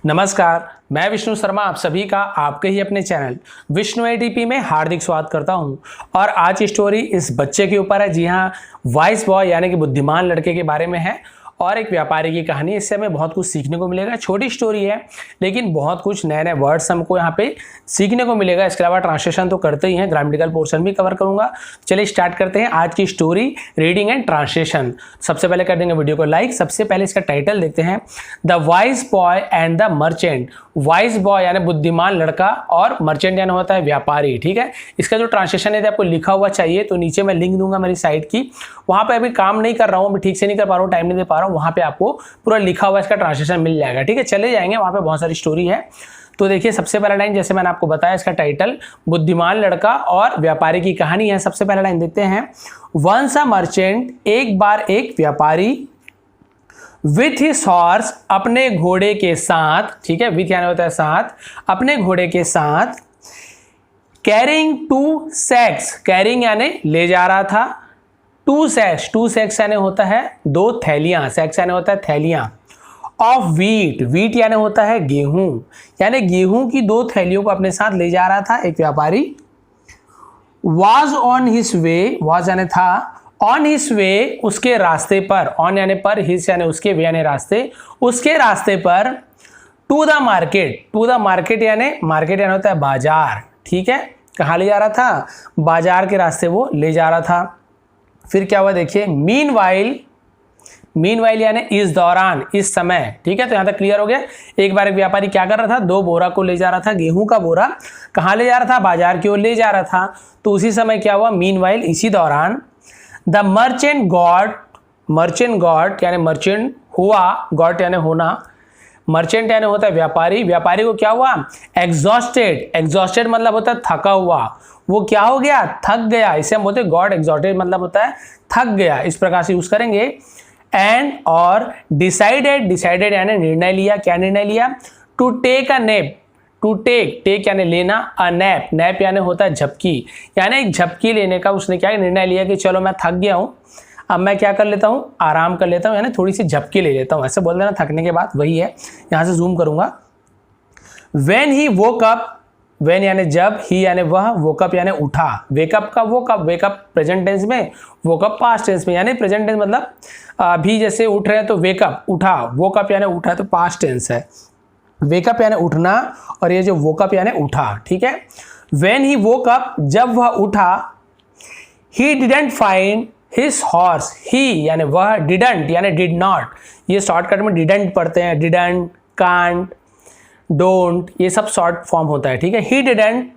नमस्कार, मैं विष्णु शर्मा आप सभी का आपके ही अपने चैनल विष्णु एटीपी में हार्दिक स्वागत करता हूं। और आज की स्टोरी इस बच्चे के ऊपर है। जी हाँ, वाइस बॉय यानी कि बुद्धिमान लड़के के बारे में है और एक व्यापारी की कहानी। इससे हमें बहुत कुछ सीखने को मिलेगा। छोटी स्टोरी है लेकिन बहुत कुछ नए नए वर्ड्स हमको यहाँ पे सीखने को मिलेगा। इसके अलावा ट्रांसलेशन तो करते ही हैं, ग्रामेटिकल पोर्शन भी कवर करूंगा। चलिए स्टार्ट करते हैं आज की स्टोरी, रीडिंग एंड ट्रांसलेशन। सबसे पहले कर देंगे वीडियो को लाइक। सबसे पहले इसका टाइटल देखते हैं, the vice boy and the merchant. Vice boy यानी बुद्धिमान लड़का और मर्चेंट यानी होता है व्यापारी। ठीक है, इसका जो ट्रांसलेशन है आपको लिखा हुआ चाहिए तो नीचे मैं लिंक दूंगा मेरी साइट की। वहां पे अभी काम नहीं कर रहा हूँ, मैं ठीक से नहीं कर पा रहा हूँ, टाइम नहीं दे पा रहा हूँ। वहां पे आपको पूरा लिखा हुआ इसका ट्रांसलेशन मिल जाएगा। ठीक है, चले जाएंगे, वहां पे बहुत सारी स्टोरी है। तो देखिए, सबसे पहला लाइन जैसे मैंने आपको बताया, इसका टाइटल बुद्धिमान लड़का और व्यापारी की कहानी है। सबसे पहला लाइन देखते हैं, वंस अ मर्चेंट, एक बार एक व्यापारी, विथ हिज हॉर्स, अपने घोड़े के साथ। ठीक है, विथ यानी होता है साथ, अपने घोड़े के साथ, कैरिंग टू सैक्स, कैरिंग यानी ले जा रहा था, टू सैक्स, टू सैक्स यानी होता है दो थैलियां, सैक्स यानी होता है थैलियां, ऑफ व्हीट, व्हीट यानी होता है गेहूं, यानी गेहूं की दो थैलियों को अपने साथ ले जा रहा था एक व्यापारी। Was on his way, was यानी था, ऑन हिज वे उसके रास्ते पर, ऑन यानी पर, हिज यानी उसके, वे यानी रास्ते, उसके रास्ते पर, to the market, to the market यानी, मार्केट यानी होता है बाजार। ठीक है, कहाँ ले जा रहा था? बाजार के रास्ते वो ले जा रहा था। फिर क्या हुआ देखिए, मीनवाइल, मीनवाइल यानी इस दौरान, इस समय। ठीक है, तो यहां तक क्लियर हो गया। एक बार एक व्यापारी क्या कर रहा था, दो बोरा को ले जा रहा था, गेहूं का बोरा कहाँ ले जा रहा था? बाजार की ओर ले जा रहा था। तो उसी समय क्या हुआ, मीनवाइल, इसी दौरान, the merchant got, merchant got यानी मर्चेंट हुआ, गॉट यानी होना, मर्चेंट यानी होता है व्यापारी, व्यापारी को क्या हुआ? एग्जॉस्टेड, एग्जॉस्टेड मतलब होता है थका हुआ, वो क्या हो गया? थक गया। इसे हम बोलते हैं गॉट एग्जॉस्टेड मतलब होता है थक गया, इस प्रकार से यूज करेंगे। एंड और डिसाइडेड, डिसाइडेड यानी निर्णय लिया, क्या निर्णय लिया? To take a nap, to take, take यानी लेना, अ नैप, नैप यानी होता है झपकी, यानी एक झपकी लेने का उसने क्या निर्णय लिया कि चलो मैं थक गया हूं, अब मैं क्या कर लेता हूं, आराम कर लेता हूं, यानी थोड़ी सी झपकी ले लेता हूं। ऐसे बोल देना थकने के बाद, वही है। यहां से जूम करूंगा। When he woke up, when यानी जब, ही यानी वह, वोकअप यानी उठा, वेकअप का वोकअप, वेकअप प्रेजेंट टेंस में, वोकअप पास्ट टेंस में, यानी प्रेजेंट टेंस मतलब अभी जैसे उठ रहे हैं तो वेकअप, उठा, वोकअप यानी उठा तो पास्ट टेंस है, वेकअप यानी उठना और ये जो वोकअप यानी उठा। ठीक है, व्हेन ही वोक अप, जब वह उठा, he didn't find his horse, he यानी वह, डिडंट यानी डिड नॉट, ये शॉर्टकट में डिडंट पढ़ते हैं, डिडंट, कांट, डोंट, ये सब शॉर्ट फॉर्म होता है। ठीक है, ही डिडंट,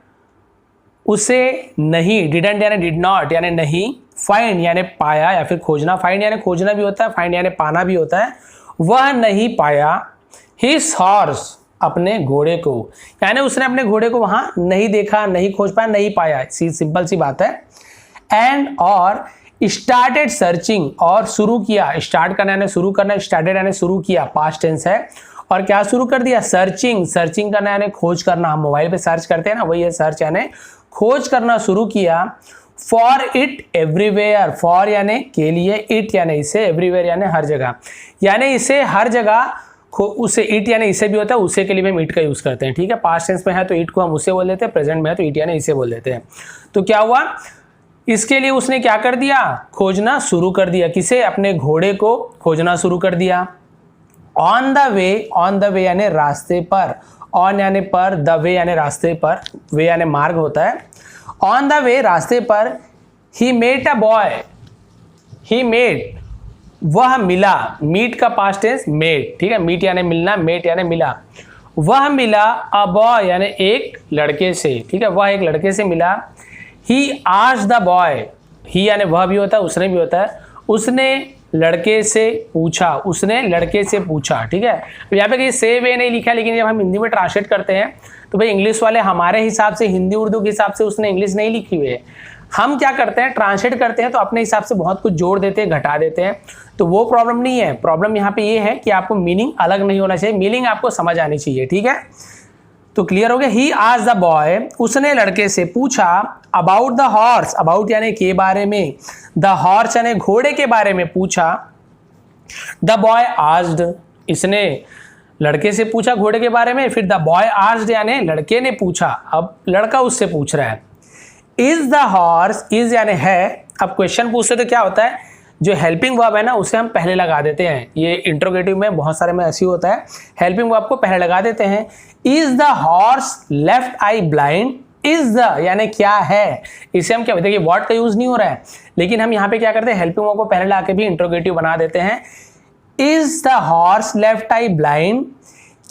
उसे नहीं, डिडंट यानी डिड नॉट यानी नहीं, फाइंड यानी पाया या फिर खोजना, फाइंड यानी खोजना भी होता है, फाइंड यानी पाना भी होता है, वह नहीं पाया, हिज हॉर्स अपने घोड़े को, यानी उसने अपने घोड़े को वहां नहीं देखा, नहीं खोज पाया, नहीं पाया, सिंपल सी बात है। एंड और स्टार्टेड सर्चिंग, और शुरू किया, स्टार्ट करना यानी शुरू करना, स्टार्टेड यानी शुरू किया, पास्ट टेंस है, और क्या शुरू कर दिया? सर्चिंग, सर्चिंग करना यानी खोज करना, हम मोबाइल पे सर्च करते हैं ना, वही है सर्च यानी खोज करना शुरू किया। फॉर इट एवरीवेयर, फॉर यानी के लिए, इट यानी इसे, एवरीवेयर यानी हर जगह, यानी इसे हर जगह, उसे, इट यानी इसे भी होता है, उसे के लिए भी हम इट का यूज करते हैं। ठीक है, पास्ट टेंस में है तो इट को हम उसे बोल देते हैं, प्रेजेंट में है तो इट यानी इसे बोल देते हैं। तो क्या हुआ, इसके लिए उसने क्या कर दिया? खोजना शुरू कर दिया, किसे? अपने घोड़े को खोजना शुरू कर दिया। On the way, on the way यानी रास्ते पर, ऑन यानी पर, द वे यानी रास्ते पर, वे यानी मार्ग होता है। ऑन द वे रास्ते पर, he met a boy, he met वह मिला, मीट का पास्ट टेंस मेट। ठीक है, मीट यानी मिलना, मेट यानी मिला, वह मिला, अ बॉय यानी एक लड़के से। ठीक है, वह एक लड़के से मिला। ही आस्क्ड द बॉय, ही यानी वह भी होता है, उसने भी होता है, उसने लड़के से पूछा, उसने लड़के से पूछा। ठीक है, अब यहाँ पे कहीं से वे नहीं लिखा, लेकिन जब हम हिंदी में ट्रांसलेट करते हैं तो भाई इंग्लिश वाले हमारे हिसाब से, हिंदी उर्दू के हिसाब से उसने इंग्लिश नहीं लिखी हुई है, हम क्या करते हैं ट्रांसलेट करते हैं तो अपने हिसाब से बहुत कुछ जोड़ देते हैं, घटा देते हैं, तो वो प्रॉब्लम नहीं है। प्रॉब्लम यहाँ पे ये है कि आपको मीनिंग अलग नहीं होना चाहिए, मीनिंग आपको समझ आनी चाहिए। ठीक है, तो क्लियर हो गया। ही आस्क्ड द बॉय, उसने लड़के से पूछा, अबाउट द हॉर्स, अबाउट यानी के बारे में, द हॉर्स यानी घोड़े के बारे में पूछा। द बॉय आस्क्ड, इसने लड़के से पूछा घोड़े के बारे में, फिर द बॉय आस्क्ड यानी लड़के ने पूछा, अब लड़का उससे पूछ रहा है। इज द हॉर्स, इज यानी है, अब क्वेश्चन पूछते तो क्या होता है, जो हेल्पिंग वर्ब है ना उसे हम पहले लगा देते हैं। ये इंट्रोगेटिव में बहुत सारे में ऐसी होता है, हेल्पिंग वर्ब को पहले लगा देते हैं। Is the horse left I blind, is the यानी क्या है, इसे हम क्या, देखिए व्हाट का यूज नहीं हो रहा है, लेकिन हम यहाँ पे क्या करते हैं, हेल्पिंग वर्ब को पहले ला के भी इंट्रोगेटिव बना देते हैं। Is the horse left I blind,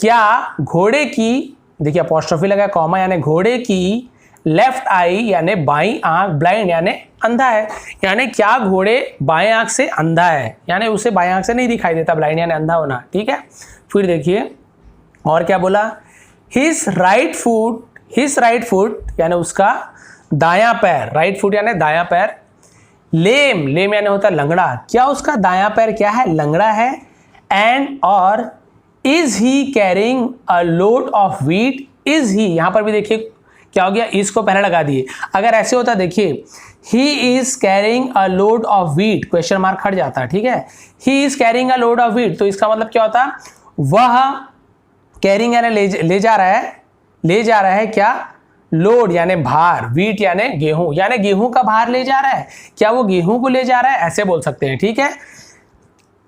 क्या घोड़े की, देखिए अपॉस्ट्रोफी लगा, कॉमा यानी घोड़े की लेफ्ट आई यानी बाईं आंख, ब्लाइंड यानी अंधा है, यानी क्या घोड़े बाएं आंख से अंधा है, यानी उसे बाएं आंख से नहीं दिखाई देता, ब्लाइंड यानी अंधा होना, ठीक है। फिर देखिए और क्या बोला, हिज राइट फुट यानी उसका दायां पैर, राइट फुट यानी दायां पैर, लेम, लेम यानी होता है लंगड़ा, क्या उसका दायां पैर क्या है, लंगड़ा है। एंड और is he carrying a load of wheat, is he, यहां पर भी देखिए क्या हो गया, इस को पहले लगा दिए। अगर ऐसे होता देखिए, he is carrying a load of wheat, question mark हट जाता है, ठीक है। He is carrying a load of wheat, तो इसका मतलब क्या होता, वह कैरिंग यानी ले जा रहा है क्या, लोड यानी भार, व्हीट यानी गेहूं, यानी गेहूं का भार ले जा रहा है, क्या वो गेहूं को ले जा रहा है, ऐसे बोल सकते हैं, ठीक है।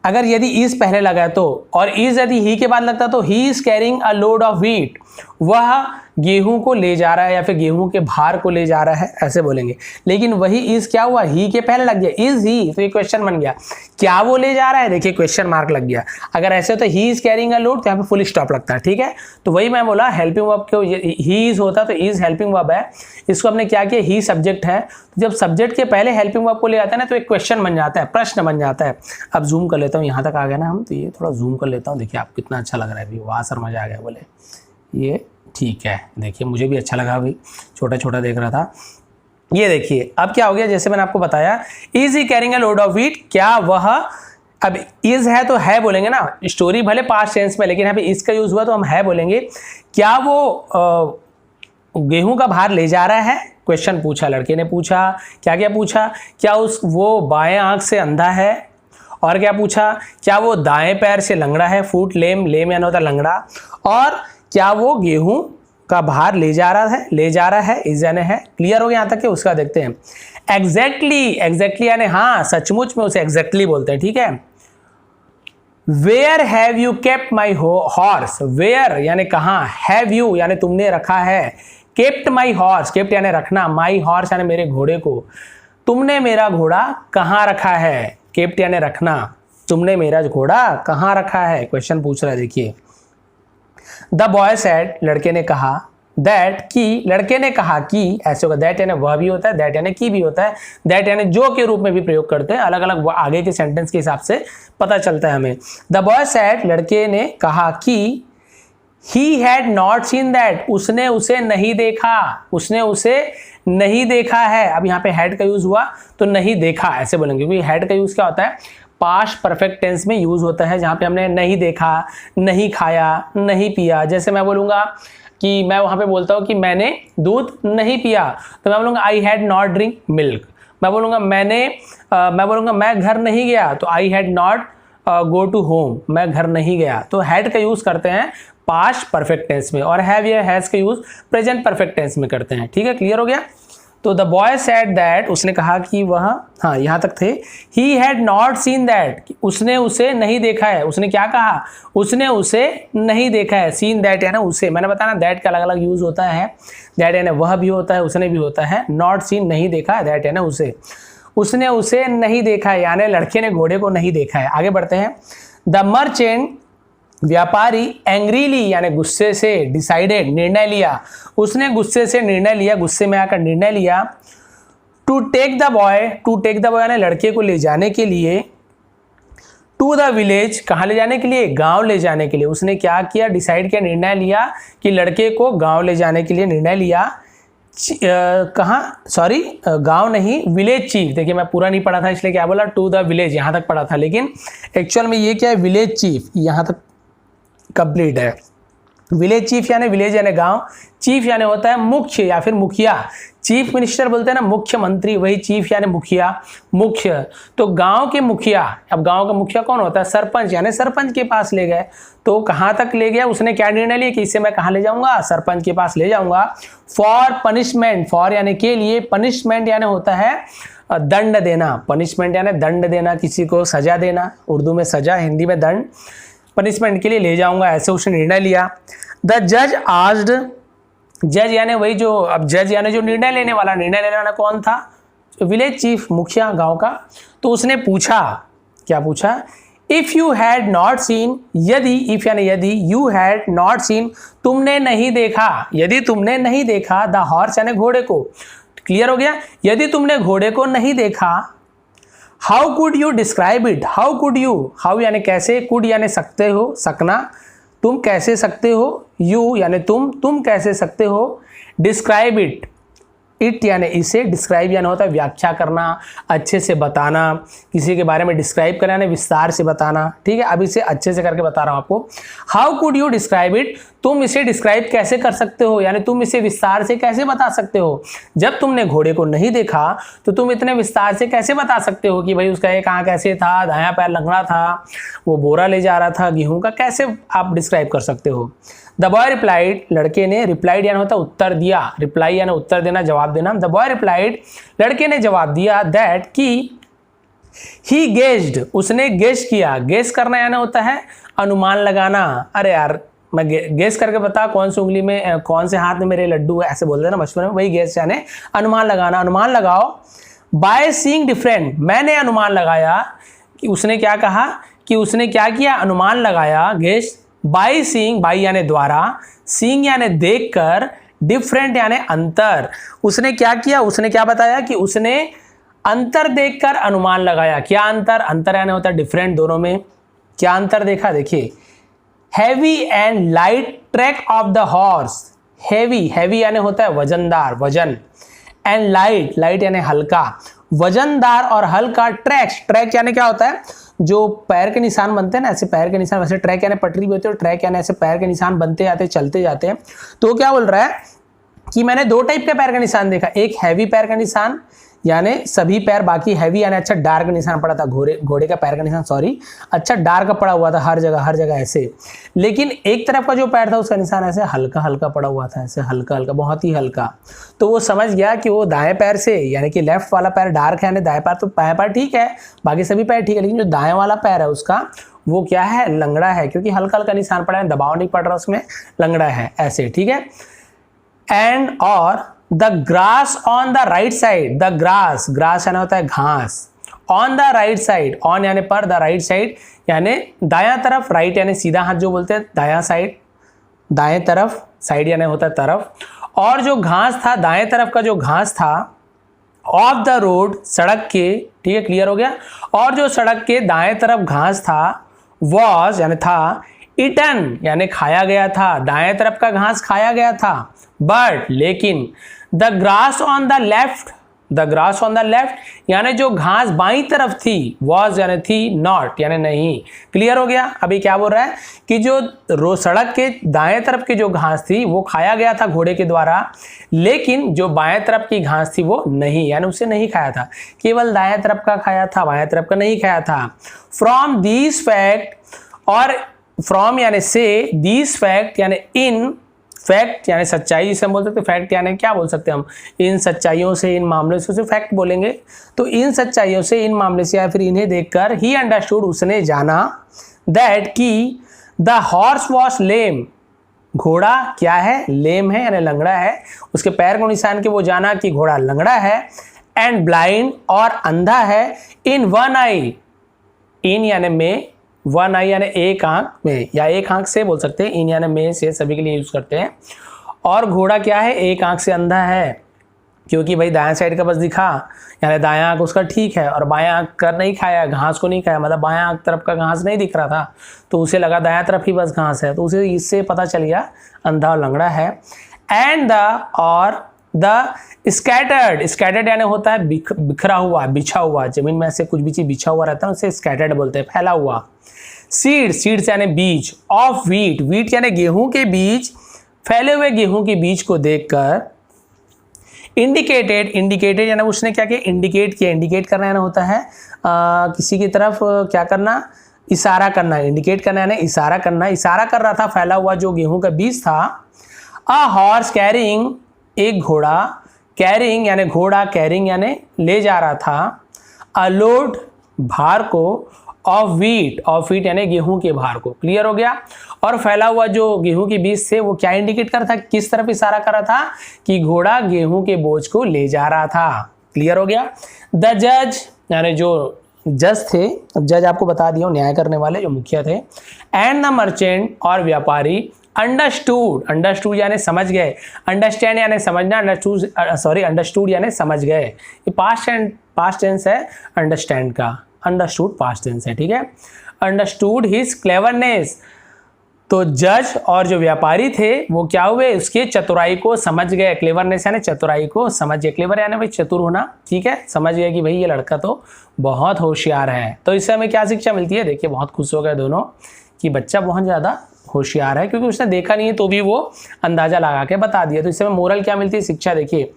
अगर यदि इज पहले लगा तो, और इज यदि ही के बाद लगता तो he is carrying a load of wheat, वह गेहूं को ले जा रहा है या फिर गेहूं के भार को ले जा रहा है, ऐसे बोलेंगे। लेकिन वही इज क्या हुआ, ही के पहले लग गया, इज ही, तो ये क्वेश्चन बन गया, क्या वो ले जा रहा है, देखिए क्वेश्चन मार्क लग गया। अगर ऐसे होता he is carrying a load तो यहाँ पे फुल स्टॉप लगता है, ठीक है। तो वही मैं बोला, हेल्पिंग वर्ब को ही इज होता तो इज हेल्पिंग वर्ब है, इसको हमने क्या किया, ही सब्जेक्ट है, तो जब सब्जेक्ट के पहले हेल्पिंग वर्ब को ले आता है ना तो एक क्वेश्चन बन जाता है, प्रश्न बन जाता है। अब जूम कर लेता हूँ, यहाँ तक आ गया ना हम, तो ये थोड़ा जूम कर लेता हूँ, देखिए आप कितना अच्छा लग रहा है अभी, वाह सर मजा आ गया बोले, ये ठीक है, देखिए मुझे भी अच्छा लगा, अभी छोटा छोटा देख रहा था। ये देखिए अब क्या हो गया, जैसे मैंने आपको बताया, is he carrying a load of wheat, क्या वह, अब इज है तो है बोलेंगे ना, स्टोरी भले पास्ट टेंस में, लेकिन यहाँ पे इसका यूज हुआ तो हम है बोलेंगे। क्या वो गेहूं का भार ले जा रहा है, क्वेश्चन पूछा, लड़के ने पूछा, क्या क्या पूछा, क्या वो बाएं आंख से अंधा है, और क्या पूछा, क्या वो दाएं पैर से लंगड़ा है, फुट, लेम, लेम यानी होता लंगड़ा, और क्या वो गेहूं का भार ले जा रहा है, इज यानी है। क्लियर हो गया यहाँ तक के, उसका देखते हैं। एग्जैक्टली यानी हाँ सचमुच में उसे एग्जैक्टली बोलते हैं, ठीक है। Where have you kept my horse, where यानी कहाँ, हैव यू यानी तुमने रखा है, केप्ट माई हॉर्स, केप्ट यानी रखना, माई हॉर्स यानी मेरे घोड़े को, तुमने मेरा घोड़ा कहाँ रखा है, केप्ट यानी रखना, तुमने मेरा घोड़ा कहाँ रखा है, क्वेश्चन पूछ रहा है। देखिए द बॉय सेड, लड़के ने कहा, दैट की, लड़के ने कहा कि, ऐसे होगा, दैट यानी वह भी होता है, दैट यानी की भी होता है, दैट यानी जो के रूप में भी प्रयोग करते हैं, अलग अलग आगे के सेंटेंस के हिसाब से पता चलता है हमें। द बॉय सेड, लड़के ने कहा कि, he had not seen that, उसने उसे नहीं देखा, उसने उसे नहीं देखा है। अब यहाँ पे हैड का यूज हुआ तो नहीं देखा ऐसे बोलेंगे, क्योंकि हैड का यूज क्या होता है, पास्ट परफेक्ट टेंस में यूज होता है, जहां पे हमने नहीं देखा, नहीं खाया, नहीं पिया। जैसे मैं बोलूंगा कि मैं वहां पे बोलता हूं कि मैंने दूध नहीं पिया, तो मैं बोलूंगा I had not drink milk. मैं बोलूंगा मैं घर नहीं गया, तो I had not go to home, मैं घर नहीं गया। तो हैड का यूज करते हैं पास्ट परफेक्ट टेंस में, और हैव या हैज का यूज प्रेजेंट परफेक्ट टेंस में करते हैं, ठीक है। क्लियर हो गया। तो द बॉय सेड दैट, उसने कहा कि वह, हाँ यहाँ तक थे। He had not seen that, उसने उसे नहीं देखा है। उसने क्या कहा, उसने उसे नहीं देखा है। सीन दैट यानी उसे, मैंने बताया ना दैट का अलग अलग यूज होता है, दैट यानी वह भी होता है, उसने भी होता है। नॉट सीन नहीं देखा है, दैट यानी उसे, उसने उसे नहीं देखा है, यानी लड़के ने घोड़े को नहीं देखा है। आगे बढ़ते हैं। द मर्चेंट, व्यापारी, एंग्रीली यानी गुस्से से, डिसाइडेड निर्णय लिया, उसने गुस्से से निर्णय लिया, गुस्से में आकर निर्णय लिया। To take the boy, to take the boy यानी लड़के को ले जाने के लिए। टू द विलेज, कहाँ ले जाने के लिए, गांव ले जाने के लिए। उसने क्या किया, डिसाइड किया, निर्णय लिया कि लड़के को गांव ले जाने के लिए निर्णय लिया। कहाँ, सॉरी गांव नहीं, विलेज चीफ। देखिए मैं पूरा नहीं पढ़ा था इसलिए क्या बोला, टू द विलेज यहाँ तक पढ़ा था, लेकिन एक्चुअल में ये क्या है, विलेज चीफ यहाँ तक कंप्लीट है। विलेज चीफ यानी विलेज यानी गांव, चीफ यानी होता है मुख्य या फिर मुखिया, चीफ मिनिस्टर बोलते हैं ना मुख्यमंत्री, वही चीफ यानी मुखिया, मुख्य। तो गांव के मुखिया, अब गांव का मुखिया कौन होता है? सरपंच, यानी सरपंच के पास ले गए। तो कहां तक ले गया? उसने क्या निर्णय लिया कि इसे मैं कहां ले जाऊंगा? सरपंच के पास ले जाऊंगा। फॉर पनिशमेंट, फॉर यानी के लिए, पनिशमेंट यानी होता है दंड देना, पनिशमेंट यानी दंड देना, किसी को सजा देना, उर्दू में सजा, हिंदी में दंड, पनिशमेंट के लिए ले जाऊंगा, ऐसे उसने निर्णय लिया। द जज आस्क्ड, जज यानी वही जो, अब जज यानी जो निर्णय लेने वाला कौन था? विलेज चीफ, मुखिया गांव का। तो उसने पूछा, क्या पूछा? If you had not seen, यदि, इफ यानी यदि, यू हैड नॉट सीन, तुमने नहीं देखा, यदि तुमने नहीं देखा, द हॉर्स यानी घोड़े को, क्लियर हो गया? यदि तुमने घोड़े को नहीं देखा, how could you describe it, how could you, how यानी कैसे, कुड यानी सकते हो, सकना, तुम कैसे सकते हो, यू यानी तुम कैसे सकते हो, डिस्क्राइब इट, इट यानी इसे, डिस्क्राइब यानी होता है व्याख्या करना, अच्छे से बताना, किसी के बारे में डिस्क्राइब करना यानी विस्तार से बताना, ठीक है? अब इसे अच्छे से करके बता रहा हूं आपको। How could you describe it, तुम इसे डिस्क्राइब कैसे कर सकते हो, यानी तुम इसे विस्तार से कैसे बता सकते हो? जब तुमने घोड़े को नहीं देखा तो तुम इतने विस्तार से कैसे बता सकते हो कि भाई उसका एक आंख ऐसे था, दायां पैर लंगड़ा था, वो बोरा ले जा रहा था गेहूं का, कैसे आप डिस्क्राइब कर सकते हो? द बॉय रिप्लाइड, लड़के ने, रिप्लाइड यानी होता है उत्तर दिया, रिप्लाई यानी उत्तर देना, जवाब देना। द बॉय रिप्लाइड, लड़के ने जवाब दिया, दैट कि ही गेस्ड, उसने गेस किया, गेस करना यानी होता है अनुमान लगाना। अरे यार मैं गेस करके बता कौन सी उंगली में, कौन से हाथ में मेरे लड्डू है, ऐसे बोलते हैं ना बचपन में, वही गेस यानी अनुमान लगाना, अनुमान लगाओ। बाय सीइंग डिफरेंट, मैंने अनुमान लगाया, कि उसने क्या कहा कि उसने क्या किया? अनुमान लगाया, गेस, बाई सीइंग, बाई यानी द्वारा, सीइंग यानी देखकर, डिफरेंट यानी अंतर। उसने क्या किया? उसने क्या बताया कि उसने अंतर देखकर अनुमान लगाया। क्या अंतर? अंतर यानी होता है डिफरेंट दोनों में। क्या अंतर देखा? देखिए, heavy and light track of the horse, heavy, heavy यानी होता है वजनदार, वजन, एंड लाइट, लाइट यानी हल्का, वजनदार और हल्का, ट्रैक, ट्रैक यानी क्या होता है? जो पैर के निशान बनते हैं ना, ऐसे पैर के निशान, वैसे ट्रैक यानी पटरी भी होती है, और ट्रैक यानी ऐसे पैर के निशान बनते जाते, चलते जाते हैं। तो क्या बोल रहा है कि मैंने दो टाइप के पैर का निशान देखा, एक हैवी पैर का निशान यानी सभी पैर, बाकी हैवी यानी अच्छा डार्क निशान पड़ा था, घोड़े का पैर का निशान, सॉरी, अच्छा डार्क पड़ा हुआ था हर जगह ऐसे। लेकिन एक तरफ का जो पैर था उसका निशान ऐसे हल्का हल्का पड़ा हुआ था, ऐसे हल्का हल्का, बहुत ही हल्का। तो वो समझ गया कि वो दाएं पैर से, यानी कि लेफ्ट वाला पैर डार्क है, यानी दाएं पैर, तो बाएं पैर ठीक है, बाकी सभी पैर ठीक है, लेकिन जो दाएं वाला पैर है उसका वो क्या है? लंगड़ा है, क्योंकि हल्का हल्का निशान पड़ा है, दबाव नहीं पड़ रहा उसमें, लंगड़ा है ऐसे, ठीक है? एंड और the grass on the right side, the grass, grass यानी होता है घास, on the right side, on यानी पर, द राइट साइड यानी दायां तरफ, राइट यानी सीधा हाथ जो बोलते हैं, दायां साइड, दाएं तरफ, साइड यानी होता है तरफ। और जो घास था, दाएं तरफ का जो घास था, ऑफ द रोड, सड़क के, ठीक है, क्लियर हो गया? और जो सड़क के दाएं तरफ घास था, वॉज यानी था, इटन यानी खाया गया था, दाएं तरफ का घास खाया गया था, बट लेकिन, the grass on the left, the grass on the left यानी जो घास बाईं तरफ थी, वॉज यानी थी, नॉट यानी नहीं। क्लियर हो गया? अभी क्या बोल रहा है कि जो सड़क के दाएं तरफ की जो घास थी वो खाया गया था घोड़े के द्वारा, लेकिन जो बाएं तरफ की घास थी वो नहीं, यानी उसे नहीं खाया था, केवल दाएं तरफ का खाया था, बाएं तरफ का नहीं खाया था। फ्रॉम दीज फैक्ट, और फ्रॉम यानी से, दीज फैक्ट यानी इन, फैक्ट यानी सच्चाई जिसे हम बोल सकते हैं, फैक्ट यानी क्या बोल सकते हैं हम? इन सच्चाइयों से, इन मामलों से, उसे फैक्ट बोलेंगे। तो इन सच्चाइयों से, इन मामले से, या फिर इन्हें देखकर, ही अंडरस्टूड, उसने जाना, दैट कि द हॉर्स वॉज लेम, घोड़ा क्या है? लेम है यानी लंगड़ा है, उसके पैर को निशान के वो जाना कि घोड़ा लंगड़ा है, एंड ब्लाइंड और अंधा है, इन वन आई, इन यानी में, वन आई यानी एक आंख में, या एक आंख से बोल सकते हैं, इन यानी में से, सभी के लिए यूज करते हैं। और घोड़ा क्या है? एक आंख से अंधा है, क्योंकि भाई दायां साइड का बस दिखा, यानी दायां आंख उसका ठीक है, और बायां आंख कर नहीं खाया, घास को नहीं खाया, मतलब बायां आंख तरफ का घास नहीं दिख रहा था, तो उसे लगा दायां तरफ ही बस घास है, तो उसे इससे पता चल गया अंधा और लंगड़ा है। एंड द, और द स्कैटर्ड, स्कैटर्ड यानी होता है बिखरा हुआ, बिछा हुआ, जमीन में ऐसे कुछ भी चीज बिछा हुआ रहता है उसे स्कैटर्ड बोलते हैं, फैला हुआ। सीड्स यानी बीज, ऑफ व्हीट, व्हीट यानी गेहूं के बीज, फैले हुए गेहूं के बीज को देखकर इंडिकेटेड यानी उसने क्या किया, इंडिकेट किया। इंडिकेट करना यानी होता है किसी की तरफ क्या करना, इशारा करना। इंडिकेट करना यानी इशारा करना, इशारा कर रहा था फैला हुआ जो गेहूं का बीज था। अ हॉर्स कैरिंग, एक घोड़ा, कैरिंग यानी घोड़ा, कैरिंग यानी ले जा रहा था, अ लोड भार को, ऑफ व्हीट यानी गेहूं के भार को। क्लियर हो गया। और फैला हुआ जो गेहूं के बीज थे वो क्या इंडिकेट कर रहा था, किस तरफ इशारा कर रहा था, कि घोड़ा गेहूं के बोझ को ले जा रहा था। क्लियर हो गया। द जज यानी जो जज थे, अब जज आपको बता दिया न्याय करने वाले जो मुखिया थे, एंड द मर्चेंट और व्यापारी, अंडरस्टूड यानी समझ गए, अंडरस्टैंड यानी समझना, अंडरस्टूड यानी समझ गए। ये पास्ट टेंस है अंडरस्टैंड का, अंडरस्टूड पास्ट टेंस है, ठीक है। अंडरस्टूड हिज क्लेवरनेस, तो जज और जो व्यापारी थे वो क्या हुए, उसके चतुराई को समझ गए। क्लेवरनेस यानी चतुराई को समझ गए, क्लेवर यानी भाई चतुर होना, ठीक है। समझ गए कि भाई ये लड़का तो बहुत होशियार है। तो इससे हमें क्या शिक्षा मिलती है, देखिए बहुत खुश हो गए दोनों कि बच्चा बहुत ज़्यादा होशियार है, क्योंकि उसने देखा नहीं है तो भी वो अंदाजा लगा के बता दिया। तो इससे हमें मोरल क्या मिलती है, शिक्षा देखिए,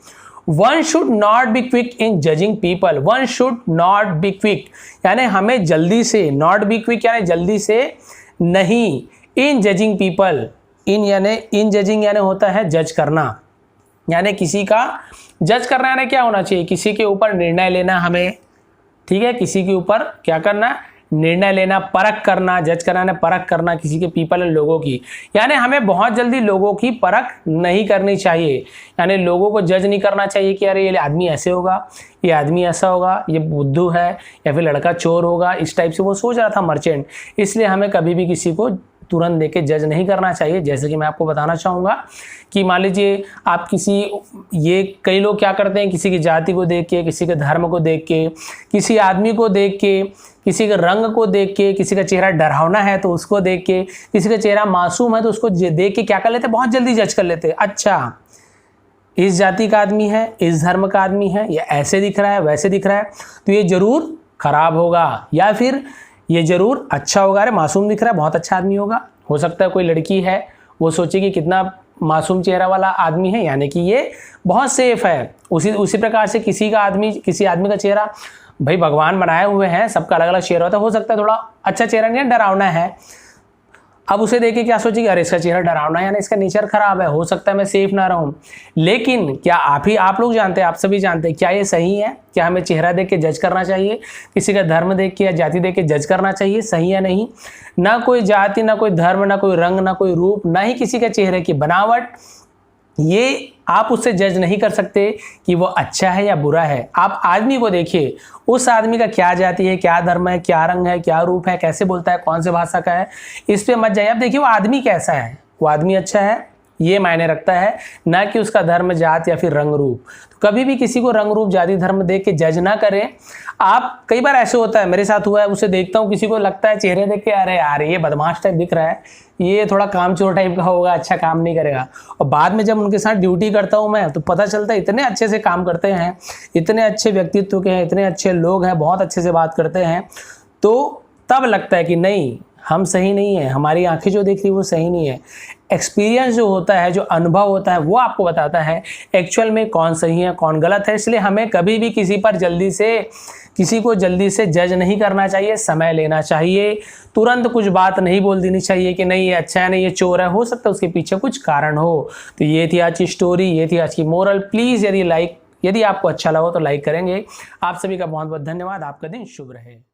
one should not be quick in judging people, one should not be quick यानी हमें जल्दी से, नॉट बी क्विक यानी जल्दी से नहीं, in judging people, in judging यानी होता है जज करना, यानी किसी का जज करना यानी क्या होना चाहिए, किसी के ऊपर निर्णय लेना हमें, ठीक है, किसी के ऊपर क्या करना, निर्णय लेना, परख करना, जज करना परख करना किसी के पीपल लोगों की, यानी हमें बहुत जल्दी लोगों की परख नहीं करनी चाहिए, यानी लोगों को जज नहीं करना चाहिए कि अरे ये आदमी ऐसे होगा, ये आदमी ऐसा होगा, ये बुद्धू है या फिर लड़का चोर होगा, इस टाइप से वो सोच रहा था मर्चेंट। इसलिए हमें कभी भी किसी को तुरंत देके जज नहीं करना चाहिए। जैसे कि मैं आपको बताना चाहूँगा कि मान लीजिए आप ये कई लोग क्या करते हैं, किसी की जाति को देख के, किसी के धर्म को देख के, किसी आदमी को देख के, किसी के रंग को देख के, किसी का चेहरा डरावना है तो उसको देख के, किसी का चेहरा मासूम है तो उसको देख के क्या कर लेते हैं, बहुत जल्दी जज कर लेते हैं। अच्छा, इस जाति का आदमी है, इस धर्म का आदमी है, ये ऐसे दिख रहा है, वैसे दिख रहा है, तो ये जरूर खराब होगा, या फिर ये जरूर अच्छा होगा, अरे मासूम दिख रहा है, बहुत अच्छा आदमी होगा। हो सकता है कोई लड़की है, वो सोचे कि कितना मासूम चेहरा वाला आदमी है, यानी कि ये बहुत सेफ है। उसी प्रकार से किसी आदमी का चेहरा, भाई भगवान बनाए हुए हैं, सबका अलग अलग चेहरा होता है, हो सकता है थोड़ा अच्छा चेहरा नहीं है, डरावना है। अब उसे देख के क्या सोचेगी, अरे इसका चेहरा डरावना है, यानी इसका नेचर खराब है, हो सकता है मैं सेफ ना रहूं। लेकिन क्या आप लोग जानते हैं, आप सभी जानते हैं, क्या ये सही है? क्या हमें चेहरा देख के जज करना चाहिए, किसी का धर्म देख के या जाति देख के जज करना चाहिए, सही या नहीं? ना कोई जाति, ना कोई धर्म, ना कोई रंग, ना कोई रूप, ना ही किसी के चेहरे की बनावट, ये आप उससे जज नहीं कर सकते कि वो अच्छा है या बुरा है। आप आदमी को देखिए, उस आदमी का क्या जाति है, क्या धर्म है, क्या रंग है, क्या रूप है, कैसे बोलता है, कौन से भाषा का है, इस पे मत जाइए। आप देखिए वो आदमी कैसा है, वो आदमी अच्छा है, ये मायने रखता है, ना कि उसका धर्म, जात या फिर रंग रूप। तो कभी भी किसी को रंग रूप, जाति, धर्म देख के जज ना करें आप। कई बार ऐसे होता है, मेरे साथ हुआ है, उसे देखता हूँ, किसी को लगता है चेहरे देख के अरे यार ये बदमाश टाइप दिख रहा है, ये थोड़ा कामचोर टाइप का होगा, अच्छा काम नहीं करेगा। और बाद में जब उनके साथ ड्यूटी करता हूँ मैं, तो पता चलता है इतने अच्छे से काम करते हैं, इतने अच्छे व्यक्तित्व के हैं, इतने अच्छे लोग हैं, बहुत अच्छे से बात करते हैं। तो तब लगता है कि नहीं, हम सही नहीं है, हमारी आंखें जो देख रही वो सही नहीं है। एक्सपीरियंस जो होता है, जो अनुभव होता है, वो आपको बताता है एक्चुअल में कौन सही है, कौन गलत है। इसलिए हमें कभी भी किसी को जल्दी से जज नहीं करना चाहिए, समय लेना चाहिए, तुरंत कुछ बात नहीं बोल देनी चाहिए कि नहीं ये अच्छा है, नहीं ये चोर है, हो सकता है उसके पीछे कुछ कारण हो। तो ये थी आज की स्टोरी, ये थी आज की मोरल। प्लीज़ यदि आपको अच्छा लगा तो लाइक करेंगे। आप सभी का बहुत बहुत धन्यवाद। आपका दिन शुभ रहे।